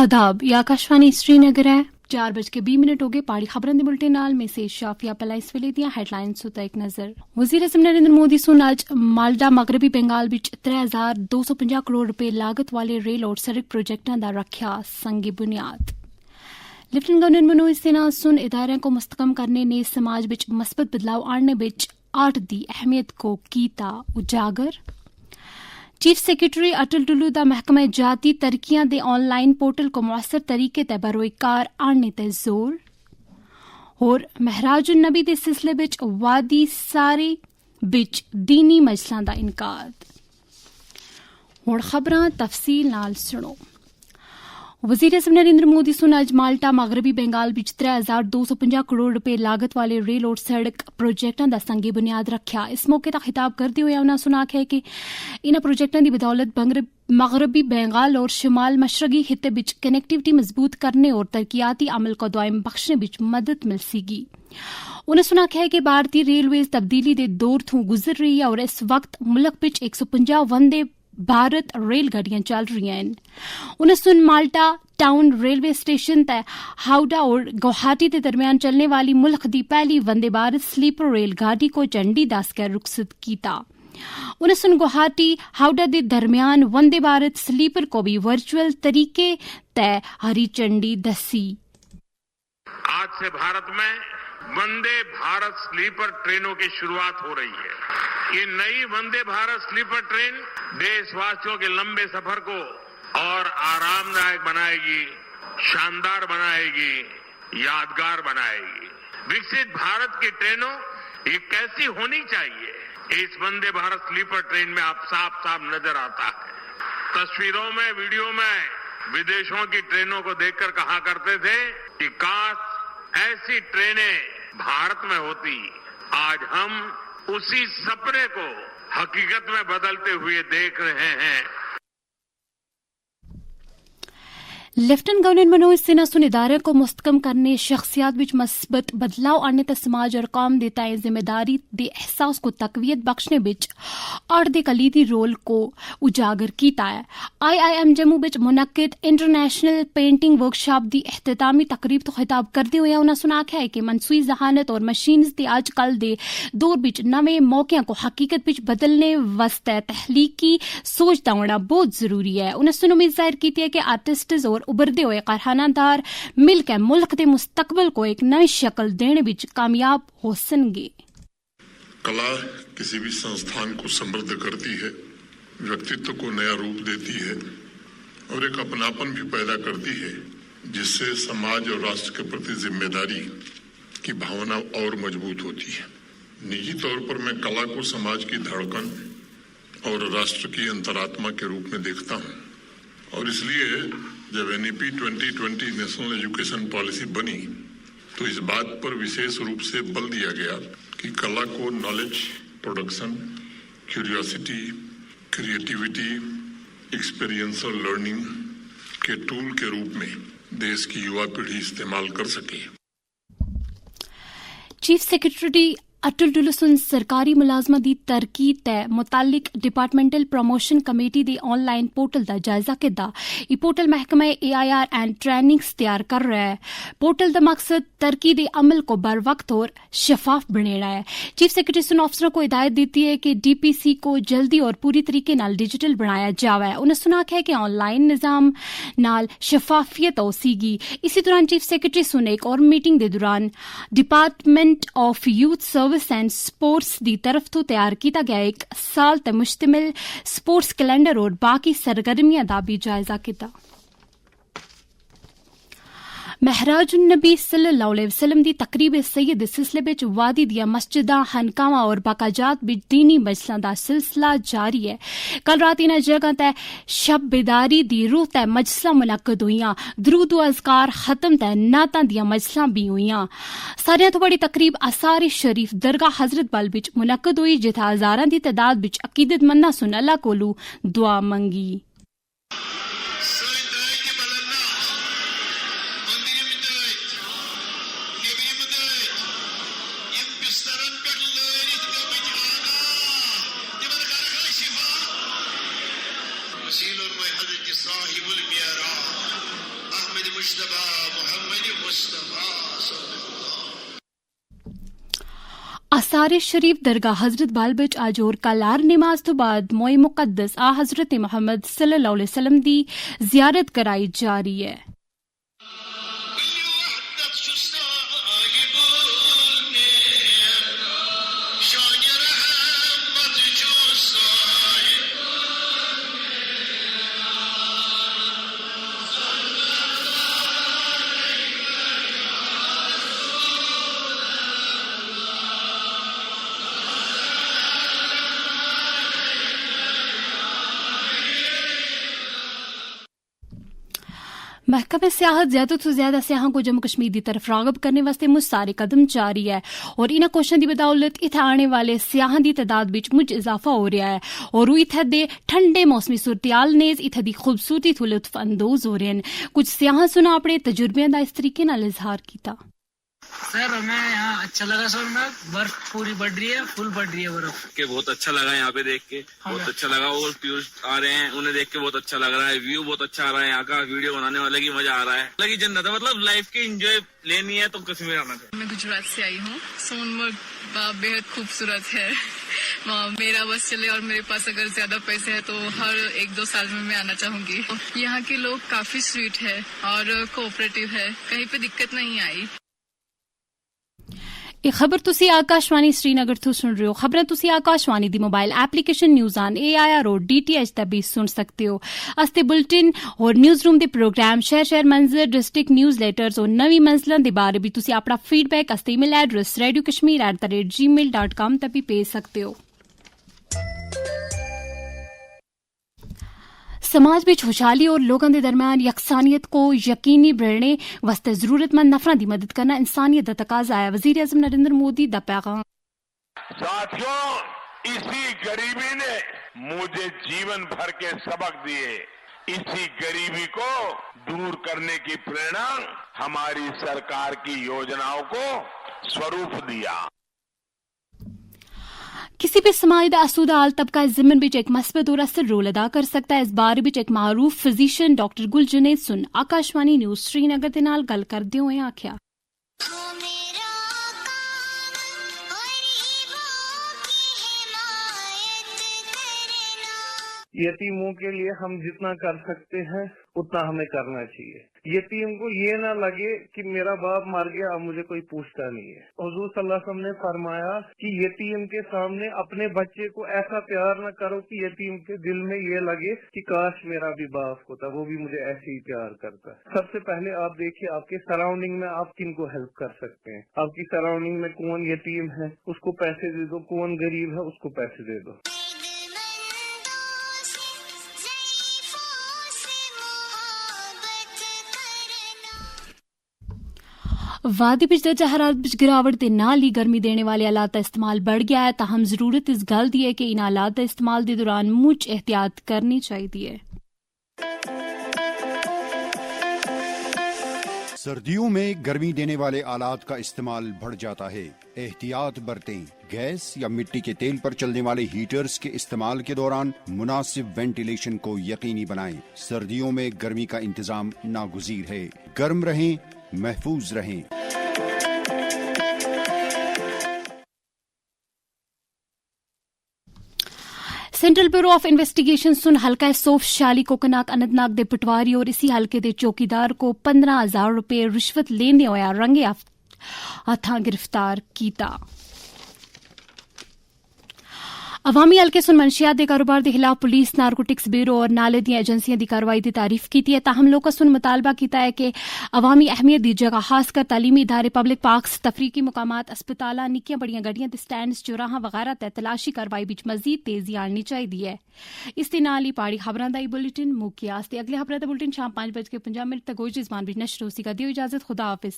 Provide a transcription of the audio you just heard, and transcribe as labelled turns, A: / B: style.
A: आदाब, ये आकाशवाणी श्रीनगर है। 4:20 हो गए। पाड़ी खबरें दे बुलेटिन नाल में से शाफिया पहला इस वेले दियां हेडलाइंस उते एक नजर। वज़ीर आज़म नरेंद्र मोदी सुन आज माल्टा मगरबी बंगाल विच 3250 करोड़ रुपए लागत वाले रेल और सड़क प्रोजेक्टां दा रखिया संगी बुनियाद। लेफ्टिनेंट गवर्नर मनोज सिन्हा सुन इदारों को मुस्तकम करने ने समाज विच मस्बत बदलाव आने विच आर्ट दी अहमियत को कीता उजागर। चीफ सैकटरी अटल डुल्लू दा महकमा जाती तरक्कियां दे ऑनलाइन पोर्टल को मौसर तरीके ते बरोकार आने ते जोर। होर महराजुन नबी दे सिलसिले विच वादी सारे विच दीनी मजलिसां दा इनकाद। हुण खबरां तफसील नाल सुनो। वज़ीर आज़म नरेंद्र मोदी सुन आज माल्टा मगरबी बंगाल विच 3250 करोड़ रुपए लागत वाले रेल और सड़क प्रोजेक्टां दा संगी बुनियाद रखिया। इस मौके दा खिताब करदे होए उन्हां सुनाख्या कि इन्हां प्रोजेक्टां दी बदौलत मगरबी बंगाल और शिमाल मशरकी खिते विच कनेक्टिविटी मजबूत करने और तरक्याती अमल को दायम बख्शने विच मदद मिल सकेगी। उन्हें सुनाख्या कि भारतीय रेलवेज तब्दीली दे दौर थों गुजर रही है और इस वक्त मुल्क विच 150 वंदे भारत रेलगाड़ियां चल रही हैं। उन्हें सुन माल्टा टाउन रेलवे स्टेशन तय हावड़ा और गुवाहाटी के दरमियान चलने वाली मुल्क की पहली वंदे भारत स्लीपर रेलगाड़ी को झंडी दसकर रुखसत किया। उन्हें सुन गुवाहाटी हावड़ा के दरमियान वंदे भारत स्लीपर को भी वर्चुअल तरीके तय हरी झंडी दसी।
B: आज से भारत में वंदे भारत स्लीपर ट्रेनों की शुरुआत हो रही है। ये नई वंदे भारत स्लीपर ट्रेन देशवासियों के लंबे सफर को और आरामदायक बनाएगी, शानदार बनाएगी, यादगार बनाएगी। विकसित भारत की ट्रेनों ये कैसी होनी चाहिए, इस वंदे भारत स्लीपर ट्रेन में आप साफ साफ नजर आता है। तस्वीरों में, वीडियो में विदेशों की ट्रेनों को देखकर कहा करते थे कि काश ऐसी ट्रेनें भारत में होती। आज हम उसी सपने को हकीकत में बदलते हुए देख रहे हैं।
A: लेफ्टिनेंट गवर्नर मनोज सिन्हा सुन इदारे को मुस्तकम करने, शख्सियात विच मस्बत बदलाव आने ते समाज और कौम दे ताएं जिम्मेदारी दे एहसास को तकवीत बख्शने विच आर्ट दे कलीदी रोल को उजागर कीता है। IIM जम्मू विच मुनक्किद इंटरनेशनल पेंटिंग वर्कशॉप दी इख्तितामी तकरीब तो खिताब करदे होए उन्हां सुनाख्या है कि मनसूई जहानत और मशीन्स दे अजकल दे दौर विच नवे मौकियां को हकीकत विच बदलने वास्ते तहलीकी सोच दा होना बहुत जरूरी है। उन्हें सुन उम्मीद जाहिर की है कि आर्टिस्ट्स और उभरते हुए कारखानादार मिलकर मुल्क के मुस्तकबिल को एक नई शक्ल देने विच कामयाब हो सकेंगे।
C: कला किसी भी संस्थान को समृद्ध करती है, व्यक्तित्व को नया रूप देती है और एक अपनापन भी पैदा करती है, जिससे समाज और राष्ट्र के प्रति जिम्मेदारी की भावना और मजबूत होती है। निजी तौर पर मैं कला को समाज की धड़कन और राष्ट्र की अंतरात्मा के रूप में देखता हूँ और इसलिए जब NEP 2020 नेशनल एजुकेशन पॉलिसी बनी तो इस बात पर विशेष रूप से बल दिया गया कि कला को knowledge production, curiosity, creativity, experiential learning के टूल के रूप में देश की युवा पीढ़ी इस्तेमाल कर सके।
A: चीफ सेक्रेटरी अटल डुल्लू सुन सरकारी मुलाजमा दी तरक्की ते मुतालिक डिपार्टमेंटल प्रमोशन कमेटी दे ऑनलाइन पोर्टल दा जायजा किदा। ये पोर्टल महकमा AIR एंड ट्रेनिंग्स तैयार कर रहा है। पोर्टल दा मकसद तरक्की दे अमल को बर वक्त और शफाफ बनाना है। चीफ सेक्रेटरी सुन अफसरों को हिदायत दी है कि DPC को जल्दी और पूरी तरीके नाल डिजिटल बनाया जावे। उन्हें सुनाख्या है कि ऑनलाइन निजाम नाल शफाफियत होसीगी। इसी दौरान चीफ सेक्रेटरी सुन एक और मीटिंग दे दौरान department of youth service and sports दी तरफ तो तैयार किया गया एक साल ते मुश्तमिल स्पोर्ट्स कैलेंडर और बाकी सरगर्मियां दा भी जायजा किया। महराजुन नबी सल्लल्लाहु अलैहि वसल्लम दी तकरीब सैयद सिलसिले विच वादी दिया मस्जिदां, हनकावां और बाकाजात विच दीनी मजलिसां दा सिलसिला जारी है। कल रात इन्हां जगह ते शब बेदारी दी रूह ते मजलिसां मुनक्कद होईयां। दरूद व अज़कार खत्म ते नातां दियां मजलिसां भी होईयां। सारियां तो बड़ी तकरीब आसार शरीफ दरगाह हजरत बल विच मुनक्कद होई, जिथे हजारां दी तादाद विच अकीदतमंदां सुन अल्लाह कोलू दुआ मंगी। आसार शरीफ दरगाह हजरत बाल बिच अज और कलार नमाज तो बाद मोए मुकद्दस आ हजरत मुहम्मद सल्लल्लाहु अलैहि वसल्लम दी जियारत कराई जा रही है। महकमे सियाहत ज्यादा तो ज्यादा सियाहों को जम्मू कश्मीर की तरफ रागब करने वास्ते मुझ सारे कदम जारी है और इन कोशिशों की बदौलत इत्थे आने वाले सियाहों की तादाद विच मुझ इजाफा हो रहा है और इत्थे दे ठंडे मौसमी सूरतियाल नेज इत्थे दी खूबसूरती तो लुत्फ अंदोज हो रहे हैं। कुछ सियाहों सुना अपने तजुर्बे का इस तरीके नाल इजहार किया।
D: सर हमें यहाँ अच्छा लगा सर, में बर्फ पूरी बढ़ रही है, फुल बढ़ रही है बर्फ
E: के बहुत अच्छा लगा यहाँ पे देख के, बहुत अच्छा लगा। और टूरिस्ट आ रहे हैं, उन्हें देख के बहुत अच्छा लग रहा है। व्यू बहुत अच्छा आ रहा है यहाँ का, वीडियो बनाने वाले की मजा आ रहा है। लगी जन्नत है, मतलब लाइफ की एंजॉय लेनी है तो कश्मीर आना चाहिए।
F: मैं गुजरात से आई हूँ। सोनमर्ग बेहद खूबसूरत है। मेरा बस चले और मेरे पास अगर ज्यादा पैसे है तो हर 1-2 साल में मैं आना चाहूंगी। यहाँ के लोग काफी स्वीट है और कोऑपरेटिव है, कहीं पे दिक्कत नहीं आई।
A: ਇਹ ਖਬਰ ਤੁਸੀਂ ਆਕਾਸ਼ਵਾਣੀ श्रीनगर ਤੋਂ सुन रहे हो। खबरें ਤੁਸੀਂ आकाशवाणी दी mobile application news on AIR और DTH तक भी सुन सकते हो। अस्ते बुलेटिन और न्यूज़ रूम दे प्रोग्राम शहर शहर मंजर डिस्ट्रिक्ट न्यूज़ लेटर्स और नवी मंजिलां दे बारे भी ਤੁਸੀਂ अपना फीडबैक अस्ते ईमेल एड्रेस radiokashmir@gmail.com तक भी भेज सकते हो। समाज में खुशहाली और लोगों के दरमियान यकसानियत को यकीनी बनाने वास्ते जरूरतमंद नफरां की मदद करना इंसानियत का तकाजा है। वजीर आज़म नरेंद्र मोदी दा पैगाम।
B: साथियों, इसी गरीबी ने मुझे जीवन भर के सबक दिए। इसी गरीबी को दूर करने की प्रेरणा हमारी सरकार की योजनाओं को स्वरूप दिया।
A: किसी भी समाज का आसूदा आल तबका इस जिम्मन बिच एक मस्बत और असर रोल अदा कर सकता है। इस बारे बिच एक मारूफ फिजिशियन डॉक्टर गुल जुनैद सुन आकाशवाणी न्यूज़ श्रीनगर दे नाल गल करदे होए आख्या,
G: यतीमों के लिए हम जितना कर सकते हैं उतना हमें करना चाहिए। यतीम को ये ना लगे कि मेरा बाप मर गया अब मुझे कोई पूछता नहीं है। हुजूर सल्लल्लाहु अलैहि वसल्लम ने फरमाया कि यतीम के सामने अपने बच्चे को ऐसा प्यार न करो कि यतीम के दिल में ये लगे कि काश मेरा भी बाप होता, वो भी मुझे ऐसे ही प्यार करता। सबसे पहले आप देखिए आपके सराउंडिंग में आप किन को हेल्प कर सकते हैं। आपकी सराउंडिंग में कौन यतीम है उसको पैसे दे दो, कौन गरीब है उसको पैसे दे दो।
A: वादी बिच दर्जा हरारत बिच गिरावट के नाल ही गर्मी देने वाले आलात का इस्तेमाल बढ़ गया है। ताहम जरूरत इस गल दी है कि इन आलात का इस्तेमाल के दौरान मुझ एहतियात करनी चाहिए।
H: सर्दियों में गर्मी देने वाले आलात का इस्तेमाल बढ़ जाता है, एहतियात बरतें। गैस या मिट्टी के तेल पर चलने वाले हीटर्स के इस्तेमाल के दौरान मुनासिब वेंटिलेशन को यकीनी बनाएं। सर्दियों में गर्मी का इंतजाम नागुज़ीर है। गर्म रहें, महफूज रहें।
A: सेंट्रल ब्यूरो ऑफ इन्वेस्टिगेशन सुन हल्का सोफ शाली कोकनाक अनंतनाग दे पटवारी और इसी हल्के दे चौकीदार को 15,000 रुपए रिश्वत लेने होया रंगे हथा गिरफ्तार किया। अवामी हल्के सुन मंशियात के कारोबार के खिलाफ पुलिस नारकोटिक्स ब्यूरो और नाले दी एजेंसियां की कार्रवाई की तारीफ की है। ताहम लोग सुन मुतालबा किया है कि अवामी अहमियत की जगह खासकर तालीमी इदारे, पब्लिक पार्क्स, तफरीकी मुकामात, अस्पताल, निक्कियां बड़ियां गड्डियां ते स्टैंड, चौराहा वगैरह ते तलाशी कार्रवाई बिच मजीद तेजी आनी चाहिए। इस दे नाल ही पाड़ी खबरां दा बुलेटिन मुक्किया। अगले खबरां दा बुलेटिन शाम 5:50 तक गोई जिस्मान बिच नशर होसी का दियो इजाजत। खुदा हाफिज।